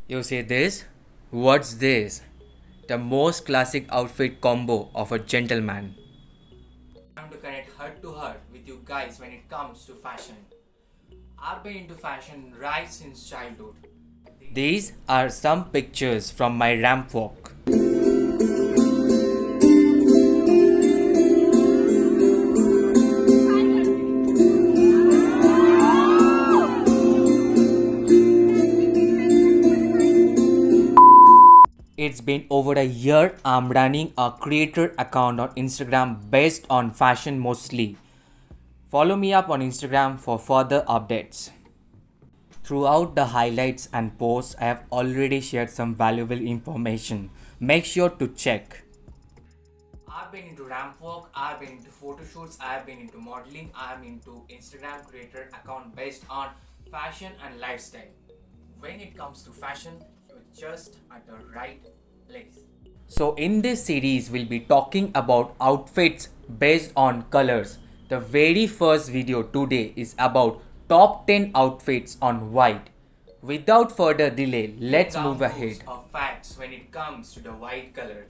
You see this? What's this? The most classic outfit combo of a gentleman. I'm to connect heart to heart with you guys when it comes to fashion. I've been into fashion right since childhood. These are some pictures from my ramp walk. It's been over a year I'm running a creator account on Instagram based on fashion mostly. Follow me up on Instagram for further updates. Throughout the highlights and posts, I have already shared some valuable information. Make sure to check. I've been into ramp walk, I've been into photo shoots, I've been into modeling, I'm into Instagram creator account based on fashion and lifestyle. When it comes to fashion, you're just at the right place. So, in this series, we'll be talking about outfits based on colors. The very first video today is about top 10 outfits on white. Without further delay, Few let's move ground rules ahead. or facts when it comes to the white color.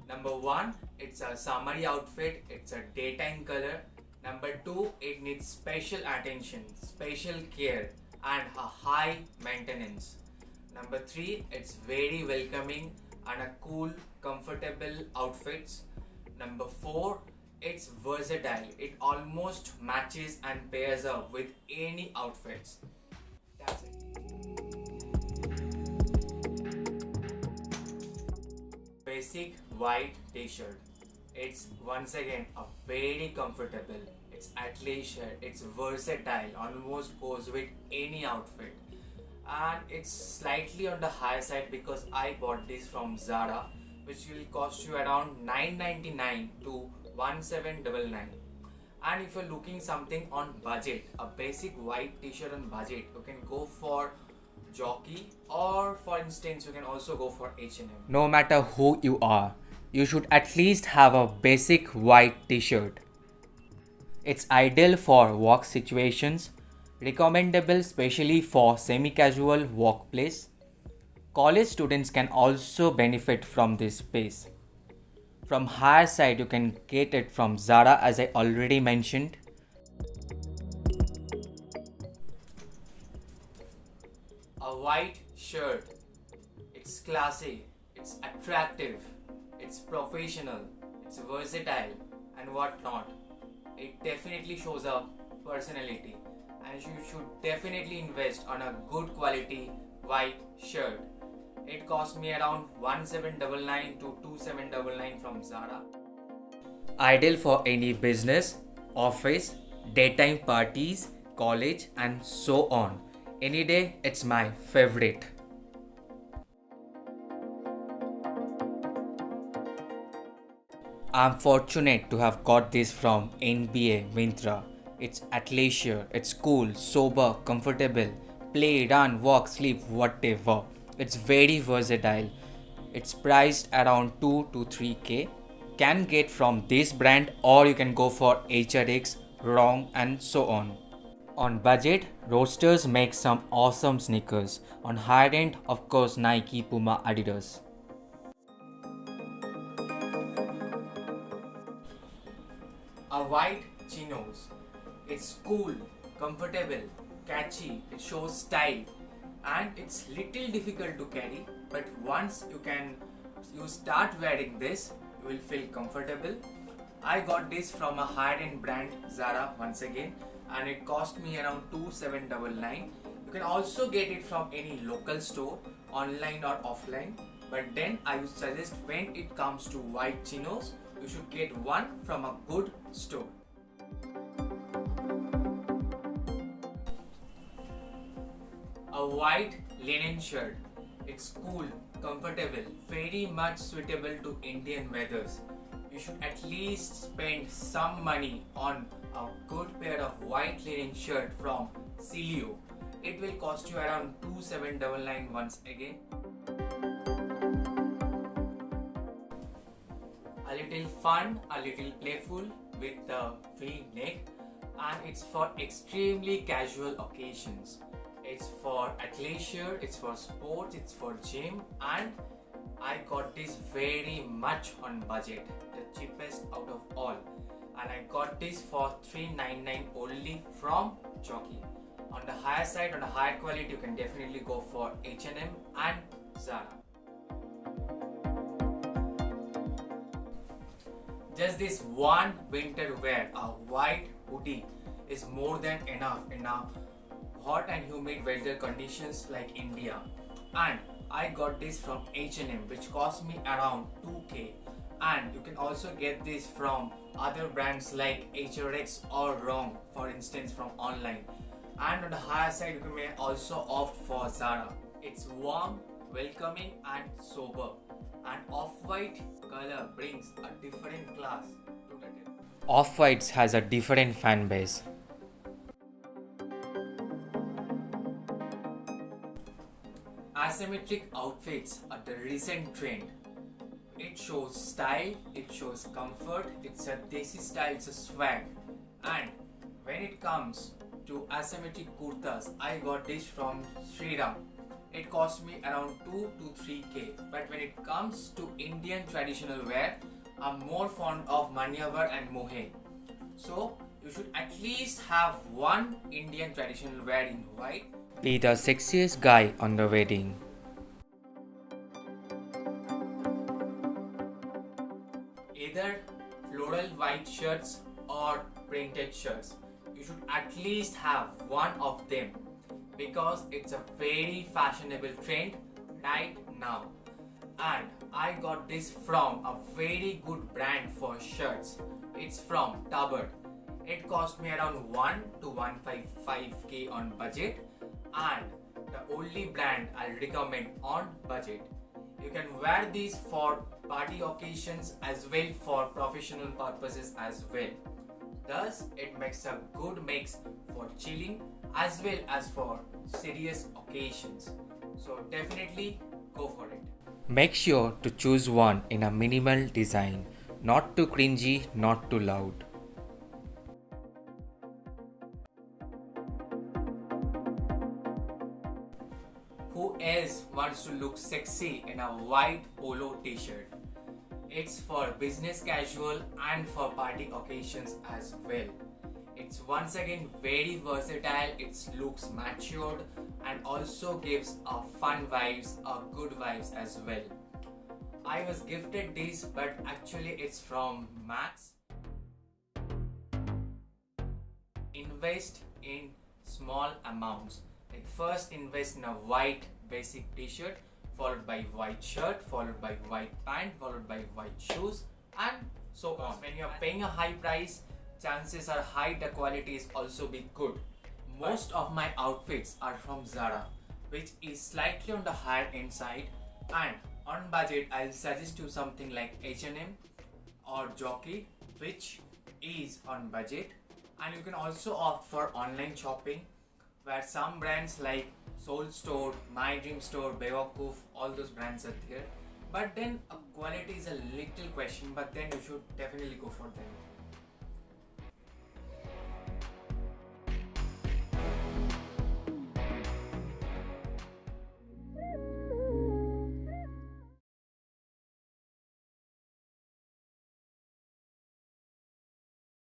Number one, it's a summery outfit, it's a daytime color. Number two, it needs special attention, special care, and a high maintenance. Number three, it's very welcoming and a cool, comfortable outfits. Number four, it's versatile. It almost matches and pairs up with any outfits. That's it. Basic white t-shirt. It's once again a very comfortable. It's athleisure. It's versatile. Almost goes with any outfit. And it's slightly on the higher side because I bought this from Zara, which will cost you around 999 to 1799. And if you're looking something on budget, a basic white t-shirt on budget, you can go for Jockey, or for instance you can also go for H&M. No matter who you are, you should at least have a basic white t shirt. It's ideal for work situations, recommendable especially for semi casual workplace. College students can also benefit from this space. From higher side, you can get it from Zara, as I already mentioned. A white shirt. It's classy, it's attractive, it's professional, it's versatile, and whatnot. It definitely shows up personality, and you should definitely invest on a good quality white shirt. It cost me around 1799 to 2799 from Zara. Ideal for any business, office, daytime parties, college, and so on. Any day, it's my favorite. I'm fortunate to have got this from NBA Mintra. It's athleisure, it's cool, sober, comfortable. Play, run, walk, sleep, whatever. It's very versatile. It's priced around 2 to 3k. Can get from this brand or you can go for HRX, Wrong, and so on. On budget, Roasters make some awesome sneakers. On higher end, of course, Nike, Puma, Adidas. A white chinos. It's cool, comfortable, catchy, it shows style, and it's little difficult to carry, but once you start wearing this, you will feel comfortable. I got this from a higher end brand Zara once again, and it cost me around 2799. You can also get it from any local store, online or offline, but then I would suggest when it comes to white chinos, you should get one from a good store. A white linen shirt. It's cool, comfortable, very much suitable to Indian weathers. You should at least spend some money on a good pair of white linen shirt from Cilio. It will cost you around 2799 once again. A little fun, a little playful with the V neck, and it's for extremely casual occasions. It's for athleisure, it's for sports, it's for gym, and I got this very much on budget, the cheapest out of all. And I got this for 399 only from Jockey. On the higher side, on the higher quality, you can definitely go for H&M and Zara. Just this one winter wear, a white hoodie, is more than enough in a hot and humid weather conditions like India. And I got this from H&M, which cost me around 2k. And you can also get this from other brands like HRX or Wrong, for instance, from online. And on the higher side, you may also opt for Zara. It's warm, welcoming, and sober. And off-white color brings a different class to the table. Off-Whites has a different fan base. Asymmetric outfits are the recent trend. It shows style, it shows comfort, it's a desi style, it's a swag. And when it comes to asymmetric kurtas, I got this from Sriram. It cost me around 2 to 3k. But when it comes to Indian traditional wear, I'm more fond of Manyavar and Mohe. So you should at least have one Indian traditional wear in white. Be the sexiest guy on the wedding. Either floral white shirts or printed shirts. You should at least have one of them because it's a very fashionable trend right now. And I got this from a very good brand for shirts. It's from Tabard. It cost me around 1 to 155k on budget, and the only brand I'll recommend on budget. You can wear these for party occasions as well, for professional purposes as well. Thus, it makes a good mix for chilling as well as for serious occasions. So definitely go for it. Make sure to choose one in a minimal design, not too cringy, not too loud. Who else wants to look sexy in a white polo t-shirt? It's for business casual and for party occasions as well. It's once again very versatile, it looks matured and also gives a fun vibes, a good vibes as well. I was gifted this, but actually it's from Max. Invest in small amounts. Like first invest in a white basic t-shirt, followed by white shirt, followed by white pant, followed by white shoes, and so on. When you're paying a high price, chances are high the quality is also be good. Most of my outfits are from Zara, which is slightly on the higher end side, and on budget I'll suggest you something like H&M or Jockey, which is on budget. And you can also opt for online shopping, where some brands like Soul Store, My Dream Store, Bewakuf, all those brands are there. But then quality is a little question, but then you should definitely go for them.